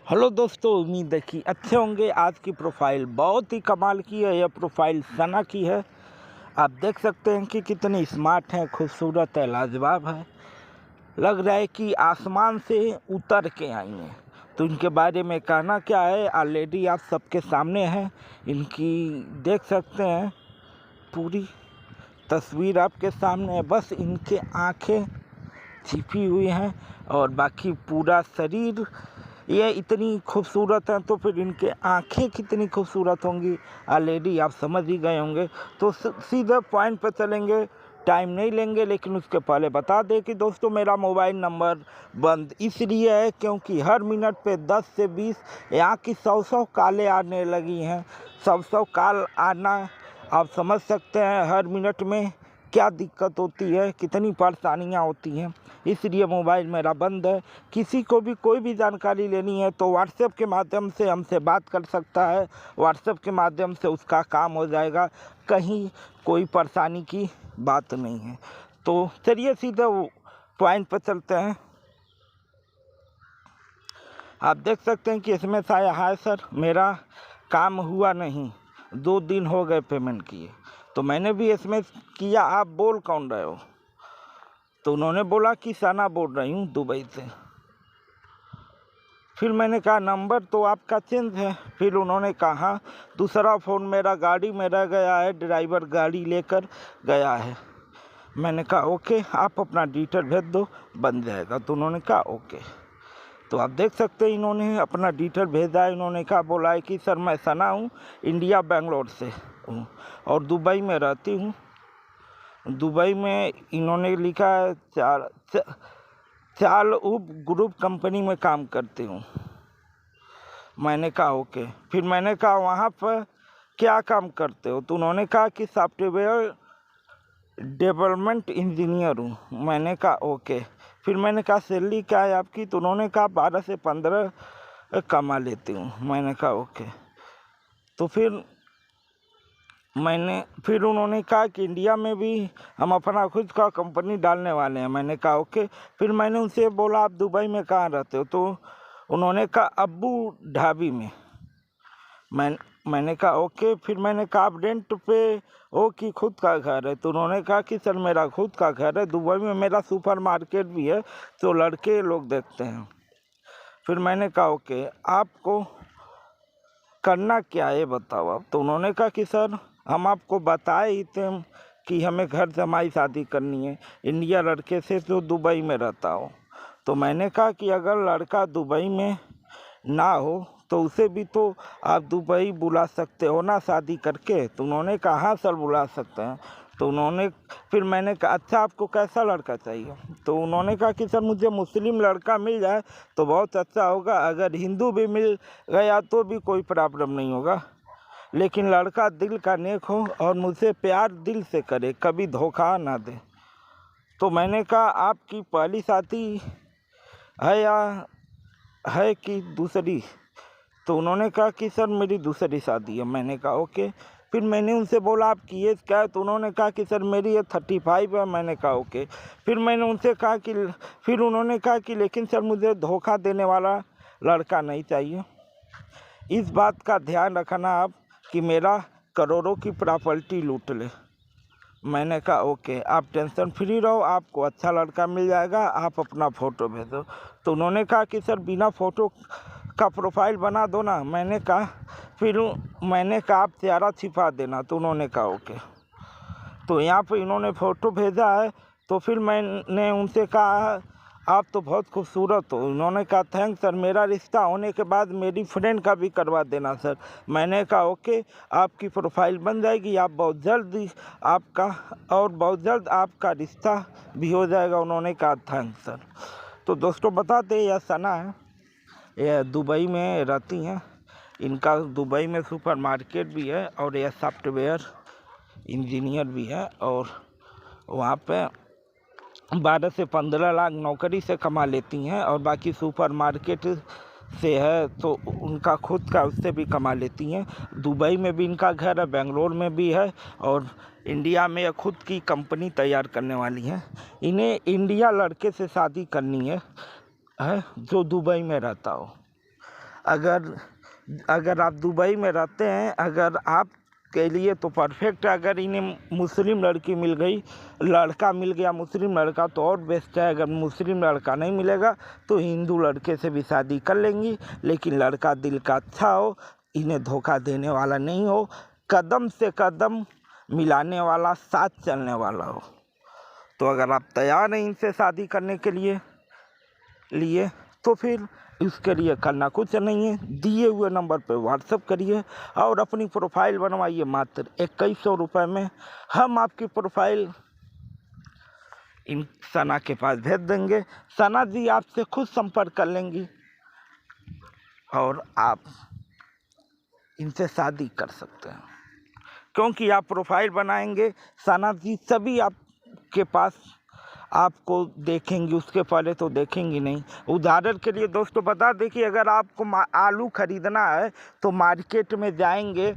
Hello दोस्तों, उम्मीद है कि अच्छे होंगे। आज की प्रोफाइल बहुत ही कमाल की है। यह प्रोफाइल सना की है। आप देख सकते हैं कि कितनी स्मार्ट है, खूबसूरत है, लाजवाब है। लग रहा है कि आसमान से उतर के आई हैं। तो इनके बारे में कहना क्या है, ऑलरेडी आप सबके सामने है। इनकी देख सकते हैं, पूरी तस्वीर आपके सामने है। बस इनके आँखें छिपी हुई हैं और बाकी पूरा शरीर ये इतनी खूबसूरत हैं, तो फिर इनके आँखें कितनी खूबसूरत होंगी ऑलरेडी आप समझ ही गए होंगे। तो सीधे पॉइंट पर चलेंगे, टाइम नहीं लेंगे। लेकिन उसके पहले बता दें कि दोस्तों, मेरा मोबाइल नंबर बंद इसलिए है क्योंकि हर मिनट पे 10 से 20 यहाँ की 100 कॉलें आने लगी हैं। 100 कॉल आना आप समझ सकते हैं हर मिनट में क्या दिक्कत होती है, कितनी परेशानियाँ होती हैं। इसलिए मोबाइल मेरा बंद है। किसी को भी कोई भी जानकारी लेनी है तो व्हाट्सएप के माध्यम से हमसे बात कर सकता है। व्हाट्सएप के माध्यम से उसका काम हो जाएगा, कहीं कोई परेशानी की बात नहीं है। तो चलिए सीधे पॉइंट पर चलते हैं। आप देख सकते हैं कि इसमें आया है, सर मेरा काम हुआ नहीं, 2 दिन हो गए पेमेंट किए। तो मैंने भी इसमें किया, आप बोल कौन रहे हो? तो उन्होंने बोला कि सना बोल रही हूँ दुबई से। फिर मैंने कहा नंबर तो आपका चेंज है। फिर उन्होंने कहा दूसरा फ़ोन मेरा गाड़ी में रह गया है, ड्राइवर गाड़ी लेकर गया है। मैंने कहा ओके, आप अपना डिटेल भेज दो, बन जाएगा। तो उन्होंने कहा ओके। तो आप देख सकते हैं इन्होंने अपना डिटेल भेजा है। इन्होंने कहा बोला है कि सर मैं सना हूँ, इंडिया बेंगलोर से हूँ और दुबई में रहती हूँ। दुबई में इन्होंने लिखा है चार उप ग्रुप कंपनी में काम करती हूँ। मैंने कहा ओके। फिर मैंने कहा वहाँ पर क्या काम करते हो? तो उन्होंने कहा कि सॉफ्टवेयर डेवलपमेंट इंजीनियर हूँ। मैंने कहा ओके। फिर मैंने कहा सैलरी क्या है आपकी? तो उन्होंने कहा 12 से 15 कमा लेती हूँ। मैंने कहा ओके। तो फिर उन्होंने कहा कि इंडिया में भी हम अपना खुद का कंपनी डालने वाले हैं। मैंने कहा ओके। फिर मैंने उनसे बोला आप दुबई में कहाँ रहते हो? तो उन्होंने कहा अब्बू ढाबी में। मैंने कहा ओके। फिर मैंने कहा आप रेंट पे हो कि खुद का घर है? तो उन्होंने कहा कि सर मेरा खुद का घर है, दुबई में मेरा सुपर मार्केट भी है, तो लड़के लोग देखते हैं। फिर मैंने कहा ओके, आपको करना क्या है बताओ आप? तो उन्होंने कहा कि सर हम आपको बताए ही थे कि हमें घर जमाई शादी करनी है इंडिया लड़के से जो दुबई में रहता हो। तो मैंने कहा कि अगर लड़का दुबई में ना हो तो उसे भी तो आप दुबई बुला सकते हो ना शादी करके? तो उन्होंने कहा हाँ सर बुला सकते हैं। तो फिर मैंने कहा अच्छा आपको कैसा लड़का चाहिए? तो उन्होंने कहा कि सर मुझे मुस्लिम लड़का मिल जाए तो बहुत अच्छा होगा, अगर हिंदू भी मिल गया तो भी कोई प्रॉब्लम नहीं होगा, लेकिन लड़का दिल का नेक हो और मुझसे प्यार दिल से करे, कभी धोखा ना दे। तो मैंने कहा आपकी पहली शादी है या है कि दूसरी? तो उन्होंने कहा कि सर मेरी दूसरी शादी है। मैंने कहा ओके। फिर मैंने उनसे बोला आपकी एज क्या है? तो उन्होंने कहा कि सर मेरी एज 35 है। मैंने कहा ओके। फिर मैंने उनसे कहा कि फिर उन्होंने कहा कि लेकिन सर मुझे धोखा देने वाला लड़का नहीं चाहिए, इस बात का ध्यान रखना आप कि मेरा करोड़ों की प्रॉपर्टी लूट ले। मैंने कहा ओके, आप टेंशन फ्री रहो, आपको अच्छा लड़का मिल जाएगा, आप अपना फ़ोटो भेजो। तो उन्होंने कहा कि सर बिना फ़ोटो का प्रोफाइल बना दो ना। मैंने कहा आप चेहरा छिपा देना। तो उन्होंने कहा ओके। तो यहाँ पर इन्होंने फ़ोटो भेजा है। तो फिर मैंने उनसे कहा आप तो बहुत खूबसूरत हो। उन्होंने कहा थैंक्स सर, मेरा रिश्ता होने के बाद मेरी फ्रेंड का भी करवा देना सर। मैंने कहा ओके, आपकी प्रोफाइल बन जाएगी, आप बहुत जल्द आपका रिश्ता भी हो जाएगा। उन्होंने कहा थैंक्स सर। तो दोस्तों बता दें यह सना है, यह दुबई में रहती हैं। इनका दुबई में सुपर मार्केट भी है और यह सॉफ्टवेयर इंजीनियर भी है और वहाँ पे 12 से 15 लाख नौकरी से कमा लेती हैं और बाकी सुपर मार्केट से है तो उनका खुद का उससे भी कमा लेती हैं। दुबई में भी इनका घर है, बेंगलोर में भी है और इंडिया में खुद की कंपनी तैयार करने वाली हैं। इन्हें इंडिया लड़के से शादी करनी है जो दुबई में रहता हो। अगर अगर आप दुबई में रहते हैं, अगर आप के लिए तो परफेक्ट है। अगर इन्हें मुस्लिम लड़की मिल गई, लड़का मिल गया मुस्लिम लड़का तो और बेस्ट है। अगर मुस्लिम लड़का नहीं मिलेगा तो हिंदू लड़के से भी शादी कर लेंगी, लेकिन लड़का दिल का अच्छा हो, इन्हें धोखा देने वाला नहीं हो, कदम से कदम मिलाने वाला, साथ चलने वाला हो। तो अगर आप तैयार हैं इनसे शादी करने के लिए तो फिर इसके लिए करना कुछ नहीं है, दिए हुए नंबर पे व्हाट्सअप करिए और अपनी प्रोफाइल बनवाइए। मात्र 2100 रुपये में हम आपकी प्रोफाइल इन सना के पास भेज देंगे। सना जी आपसे खुद संपर्क कर लेंगी और आप इनसे शादी कर सकते हैं, क्योंकि आप प्रोफाइल बनाएंगे, सना जी सभी आपके पास आपको देखेंगी, उसके पहले तो देखेंगी नहीं। उदाहरण के लिए दोस्तों बता दें कि अगर आपको आलू खरीदना है तो मार्केट में जाएंगे,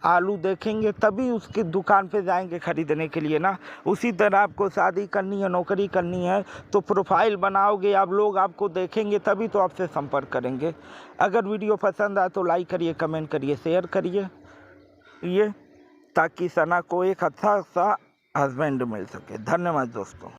आलू देखेंगे तभी उसकी दुकान पे जाएंगे खरीदने के लिए ना। उसी तरह आपको शादी करनी है, नौकरी करनी है तो प्रोफाइल बनाओगे आप, लोग आपको देखेंगे तभी तो आपसे संपर्क करेंगे। अगर वीडियो पसंद आए तो लाइक करिए, कमेंट करिए, शेयर करिए, ये ताकि सना को एक अच्छा सा हस्बैंड मिल सके। धन्यवाद दोस्तों।